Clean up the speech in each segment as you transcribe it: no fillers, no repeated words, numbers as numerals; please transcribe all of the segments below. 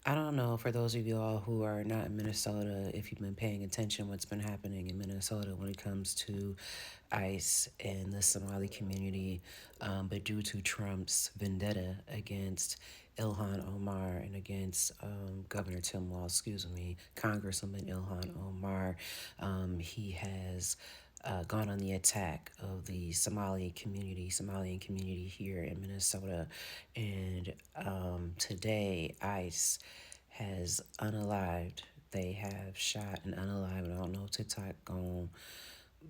I don't know, for those of you all who are not in Minnesota, if you've been paying attention what's been happening in Minnesota when it comes to ICE and the Somali community, but due to Trump's vendetta against Ilhan Omar and against Governor Tim Walz, Congresswoman Ilhan Omar, he has gone on the attack of the Somalian community here in Minnesota. And today, ICE has unalived. They have shot and unalived, and I don't know if TikTok going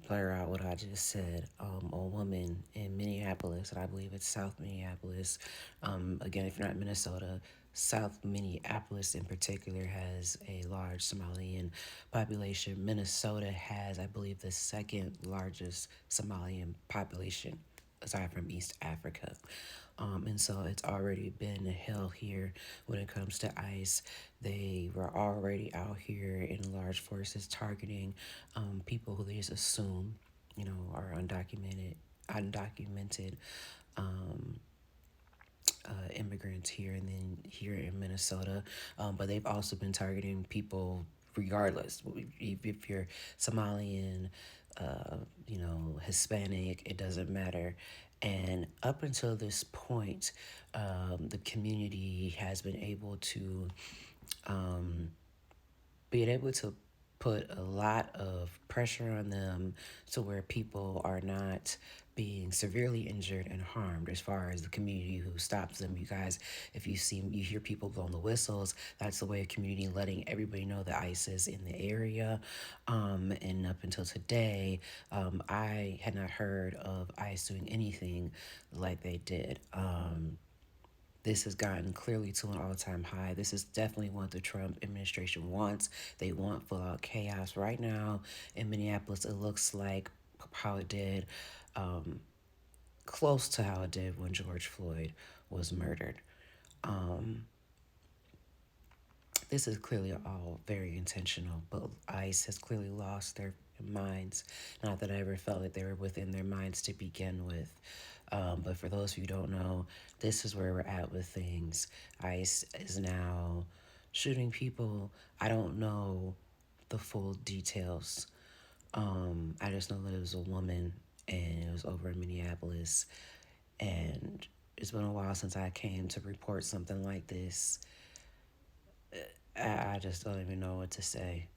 blur out what I just said. A woman in Minneapolis, and I believe it's South Minneapolis. Again, if you're not in Minnesota, South Minneapolis in particular has a large Somalian population. Minnesota has, I believe, the second largest Somalian population aside from East Africa. And so it's already been hell here when it comes to ICE. They were already out here in large forces targeting people who they just assume, are undocumented um, immigrants here and then here in Minnesota. But they've also been targeting people regardless. If you're Somalian, Hispanic, it doesn't matter. And up until this point, the community has been able to um, being able to put a lot of pressure on them to where people are not being severely injured and harmed as far as the community who stops them. You guys, if you hear people blowing the whistles, that's the way of community letting everybody know that ICE is in the area. And up until today, I had not heard of ICE doing anything like they did. This has gotten clearly to an all-time high. This is definitely what the Trump administration wants. They want full-out chaos right now in Minneapolis. It looks like how it did, um, close to how it did when George Floyd was murdered. Um, this is clearly all very intentional, but ICE has clearly lost their minds. Not that I ever felt that they were within their minds to begin with. But for those of you who don't know, this is where we're at with things. ICE is now shooting people. I don't know the full details. I just know that it was a woman and it was over in Minneapolis. And it's been a while since I came to report something like this. I just don't even know what to say.